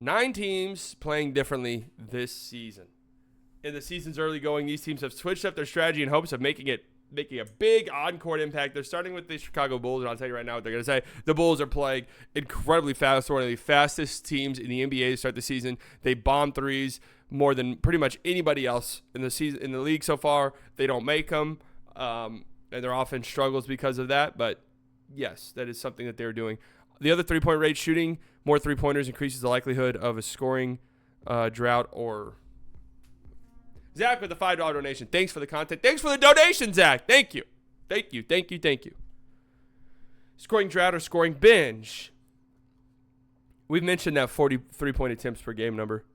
9 teams playing differently this season. In the season's early going, these teams have switched up their strategy in hopes of making a big on-court impact. They're starting with the Chicago Bulls, and I'll tell you right now what they're going to say. The Bulls are playing incredibly fast. They're one of the fastest teams in the NBA to start the season. They bomb threes more than pretty much anybody else in the league so far. They don't make them, and their offense struggles because of that. But yes, that is something that they're doing. The other three-point rate shooting, more three-pointers increases the likelihood of a scoring drought or... Zach with the $5 donation. Thanks for the content. Thanks for the donation, Zach. Thank you. Thank you. Thank you. Thank you. Scoring drought or scoring binge. We've mentioned that 43-point attempts per game number.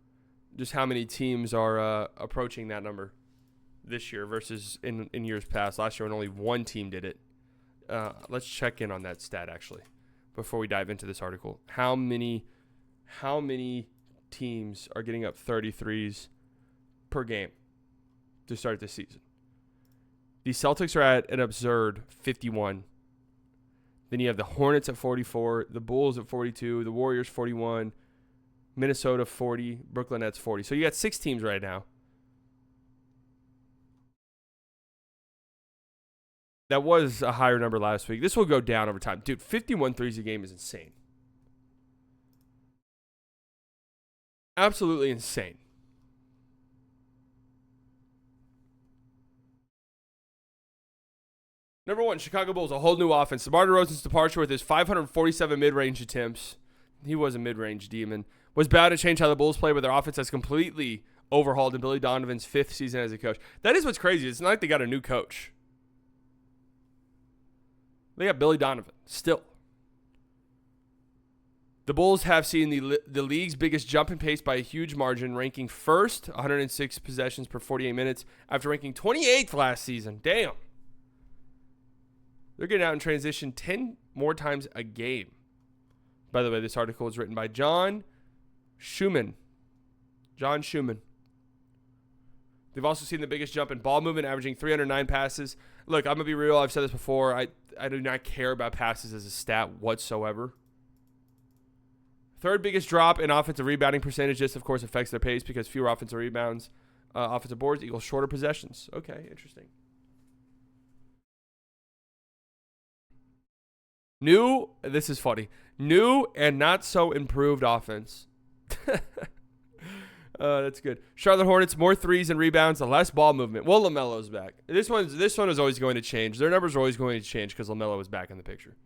Just how many teams are approaching that number this year versus in years past. Last year when only one team did it. Let's check in on that stat, actually, before we dive into this article. How many teams are getting up 33s per game to start the season? The Celtics are at an absurd 51. Then you have the Hornets at 44, the Bulls at 42, the Warriors 41, Minnesota 40, Brooklyn Nets 40. So you got 6 teams right now. That was a higher number last week. This will go down over time. Dude, 51 threes a game is insane. Absolutely insane. Number 1, Chicago Bulls, a whole new offense. DeMar DeRozan's departure with his 547 mid-range attempts. He was a mid-range demon. Was bound to change how the Bulls play, but their offense has completely overhauled in Billy Donovan's 5th season as a coach. That is what's crazy. It's not like they got a new coach. They got Billy Donovan still. The Bulls have seen the league's biggest jump in pace by a huge margin, ranking first, 106 possessions per 48 minutes, after ranking 28th last season. Damn. They're getting out in transition 10 more times a game. By the way, this article is written by John Schumann. John Schumann. They've also seen the biggest jump in ball movement, averaging 309 passes. Look, I'm going to be real. I've said this before. I do not care about passes as a stat whatsoever. Third biggest drop in offensive rebounding percentage. This, of course, affects their pace because fewer offensive rebounds. Offensive boards equals shorter possessions. Okay, interesting. This is funny. New and not so improved offense. That's good. Charlotte Hornets, more threes and rebounds, and less ball movement. Well, LaMelo's back. This one is always going to change. Their numbers are always going to change because LaMelo is back in the picture.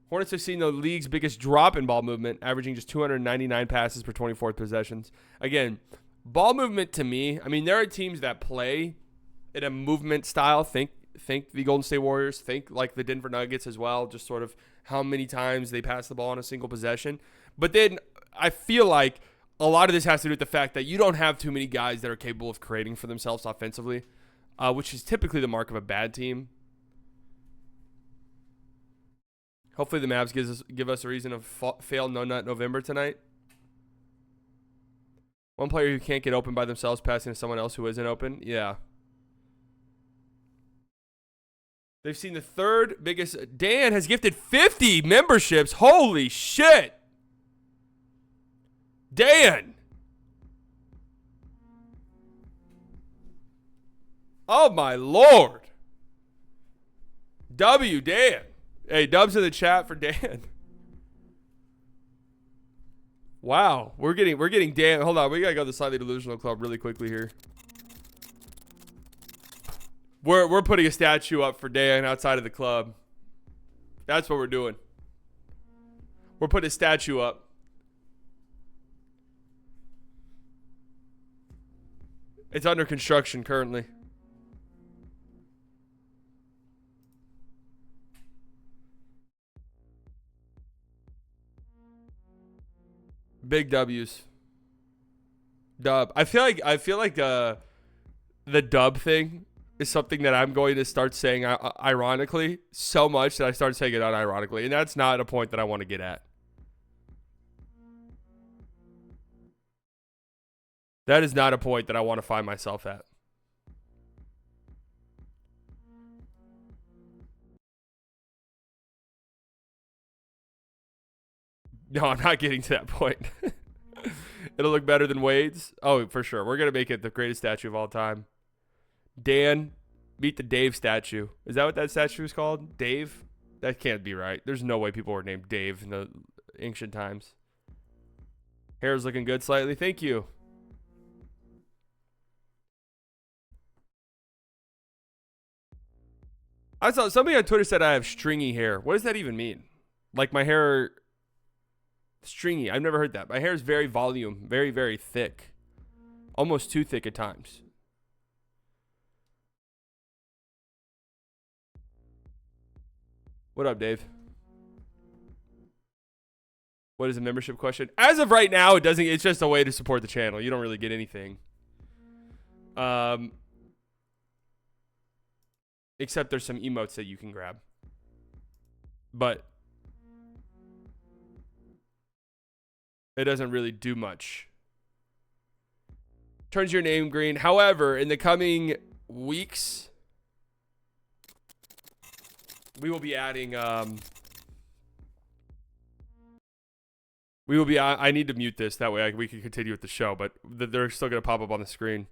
Hornets have seen the league's biggest drop in ball movement, averaging just 299 passes per 24 possessions. Again, ball movement to me, I mean, there are teams that play in a movement style. Think the Golden State Warriors. Think like the Denver Nuggets as well, just sort of how many times they pass the ball in a single possession. But then I feel like a lot of this has to do with the fact that you don't have too many guys that are capable of creating for themselves offensively, which is typically the mark of a bad team. Hopefully the Mavs give us a reason to fail No Nut November tonight. One player who can't get open by themselves passing to someone else who isn't open. Yeah. They've seen the third biggest. Dan has gifted 50 memberships. Holy shit. Dan. Oh, my Lord. Dan. Hey, dubs in the chat for Dan. Wow. We're getting Dan. Hold on. We got to go to the Slightly Delusional Club really quickly here. We're putting a statue up for Dan outside of the club. That's what we're doing. We're putting a statue up. It's under construction currently. Big W's. Dub. I feel like the dub thing is something that I'm going to start saying ironically so much that I start saying it unironically. And that's not a point that I want to get at. That is not a point that I want to find myself at. No, I'm not getting to that point. It'll look better than Wade's. Oh, for sure. We're going to make it the greatest statue of all time. Dan, meet the Dave statue. Is that what that statue is called? Dave? That can't be right. There's no way people were named Dave in the ancient times. Hair's looking good slightly. Thank you. I saw somebody on Twitter said I have stringy hair. What does that even mean? Like my hair stringy. I've never heard that. My hair is very volume, very, very thick. Almost too thick at times. What up, Dave? What is a membership question? As of right now, it doesn't. It's just a way to support the channel. You don't really get anything. Except there's some emotes that you can grab. But it doesn't really do much. Turns your name green. However, in the coming weeks, we will be adding I need to mute this, that way we can continue with the show, but they're still going to pop up on the screen.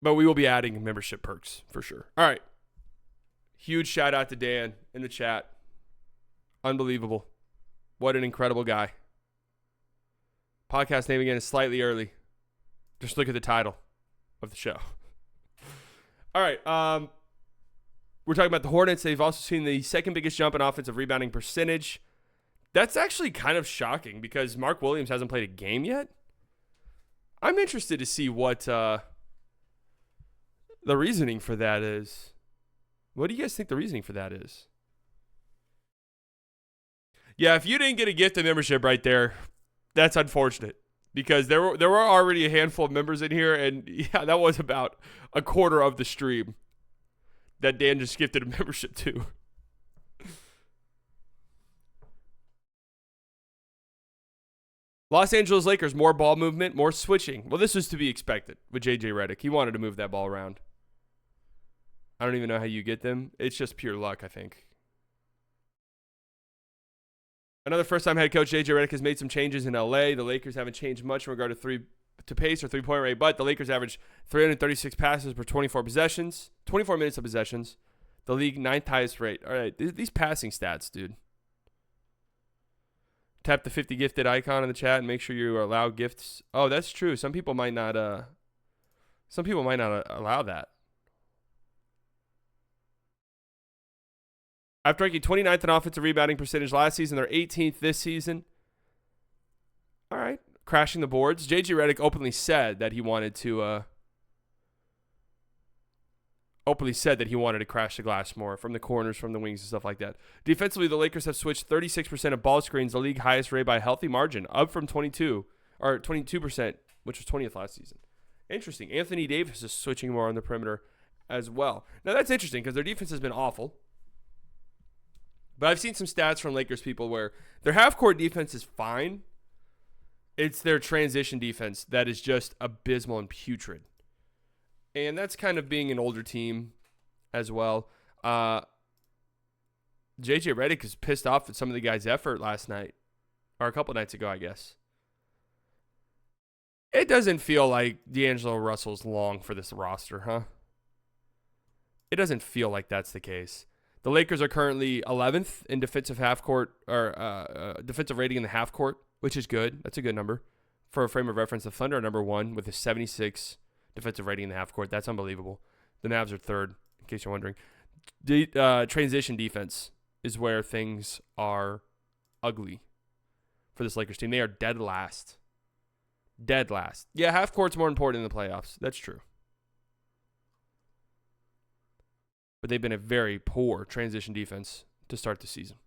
But we will be adding membership perks for sure. All right. Huge shout out to Dan in the chat. Unbelievable. What an incredible guy. Podcast name again is slightly early. Just look at the title of the show. All right. We're talking about the Hornets. They've also seen the second biggest jump in offensive rebounding percentage. That's actually kind of shocking because Mark Williams hasn't played a game yet. I'm interested to see what the reasoning for that is. What do you guys think the reasoning for that is? Yeah, if you didn't get a gift of membership right there, that's unfortunate because there were already a handful of members in here, and yeah, that was about a quarter of the stream that Dan just gifted a membership to. Los Angeles Lakers, more ball movement, more switching. Well, this was to be expected with JJ Redick. He wanted to move that ball around. I don't even know how you get them. It's just pure luck, I think. Another first-time head coach, JJ Redick, has made some changes in LA. The Lakers haven't changed much in regard to pace or three-point rate, but the Lakers average 336 passes per 24 minutes of possessions. The league ninth highest rate. All right, these passing stats, dude. Tap the 50 gifted icon in the chat and make sure you allow gifts. Oh, that's true. Some people might not allow that. After ranking 29th in offensive rebounding percentage last season, they're 18th this season. All right, crashing the boards. JJ Redick openly said that he wanted to crash the glass more from the corners, from the wings, and stuff like that. Defensively, the Lakers have switched 36% of ball screens, the league highest rate by a healthy margin, up from 22%, which was 20th last season. Interesting. Anthony Davis is switching more on the perimeter as well. Now, that's interesting because their defense has been awful. But I've seen some stats from Lakers people where their half-court defense is fine. It's their transition defense that is just abysmal and putrid. And that's kind of being an older team as well. JJ Redick is pissed off at some of the guys' effort last night. Or a couple nights ago, I guess. It doesn't feel like D'Angelo Russell's long for this roster, huh? It doesn't feel like that's the case. The Lakers are currently 11th in defensive half-court or defensive rating in the half-court, which is good. That's a good number. For a frame of reference, the Thunder are number 1 with a 76 defensive rating in the half-court. That's unbelievable. The Mavs are 3rd, in case you're wondering. Transition defense is where things are ugly for this Lakers team. They are dead last. Dead last. Yeah, half-court's more important in the playoffs. That's true. But they've been a very poor transition defense to start the season.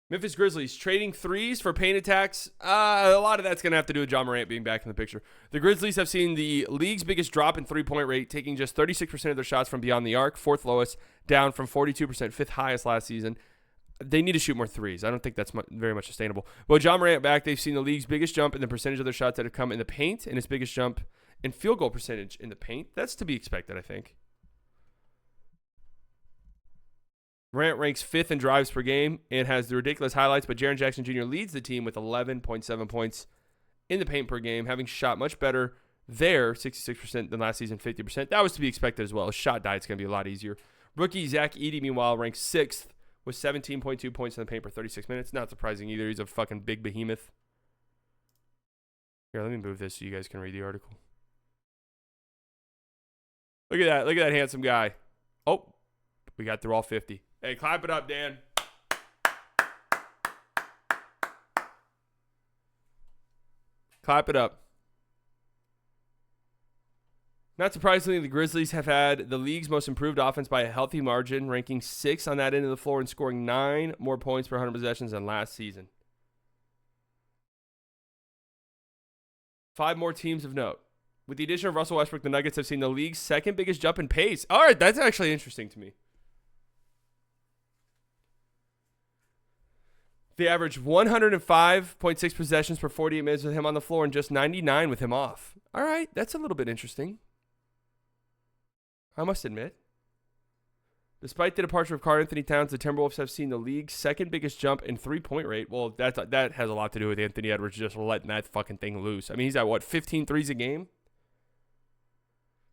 Memphis Grizzlies trading threes for paint attacks. A lot of that's going to have to do with John Morant being back in the picture. The Grizzlies have seen the league's biggest drop in three-point rate, taking just 36% of their shots from beyond the arc, 4th lowest, down from 42%, 5th highest last season. They need to shoot more threes. I don't think that's very much sustainable. Well, John Morant back, they've seen the league's biggest jump in the percentage of their shots that have come in the paint, and its biggest jump in field goal percentage in the paint. That's to be expected, I think. Grant ranks 5th in drives per game and has the ridiculous highlights, but Jaren Jackson Jr. leads the team with 11.7 points in the paint per game, having shot much better there, 66% than last season, 50%. That was to be expected as well. His shot diet's going to be a lot easier. Rookie Zach Edey, meanwhile, ranks 6th with 17.2 points in the paint per 36 minutes. Not surprising either. He's a fucking big behemoth. Here, let me move this so you guys can read the article. Look at that. Look at that handsome guy. Oh, we got through all 50. Hey, clap it up, Dan. Clap it up. Not surprisingly, the Grizzlies have had the league's most improved offense by a healthy margin, ranking 6th on that end of the floor and scoring 9 more points per 100 possessions than last season. 5 more teams of note. With the addition of Russell Westbrook, the Nuggets have seen the league's second biggest jump in pace. All right, that's actually interesting to me. They averaged 105.6 possessions per 48 minutes with him on the floor and just 99 with him off. All right, that's a little bit interesting, I must admit. Despite the departure of Karl Anthony Towns, the Timberwolves have seen the league's second biggest jump in three-point rate. Well, that has a lot to do with Anthony Edwards just letting that fucking thing loose. I mean, he's at, 15 threes a game?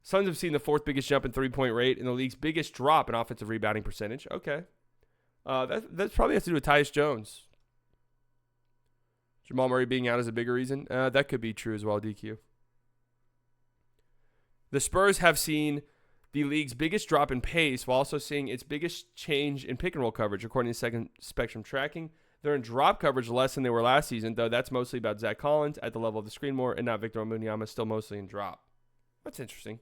Suns have seen the 4th biggest jump in three-point rate and the league's biggest drop in offensive rebounding percentage. Okay. That probably has to do with Tyus Jones. Jamal Murray being out is a bigger reason. That could be true as well, DQ. The Spurs have seen the league's biggest drop in pace while also seeing its biggest change in pick and roll coverage, according to Second Spectrum Tracking. They're in drop coverage less than they were last season, though that's mostly about Zach Collins at the level of the screen more and not Victor Wembanyama, still mostly in drop. That's interesting.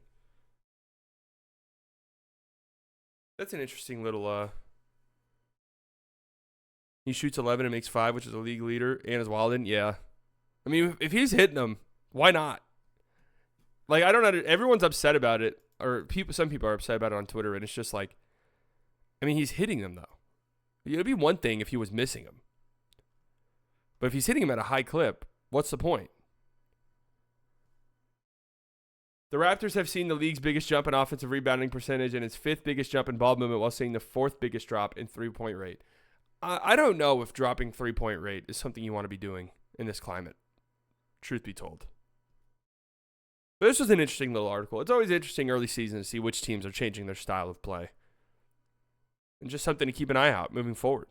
That's an interesting little... He shoots 11 and makes 5, which is a league leader, and is Walden. Yeah. I mean, if he's hitting them, why not? Like, I don't know. Everyone's upset about it, or some people are upset about it on Twitter, and it's just like, I mean, he's hitting them, though. It would be one thing if he was missing them. But if he's hitting them at a high clip, what's the point? The Raptors have seen the league's biggest jump in offensive rebounding percentage and its 5th biggest jump in ball movement while seeing the 4th biggest drop in three-point rate. I don't know if dropping three-point rate is something you want to be doing in this climate, truth be told. But this was an interesting little article. It's always interesting early season to see which teams are changing their style of play. And just something to keep an eye out moving forward.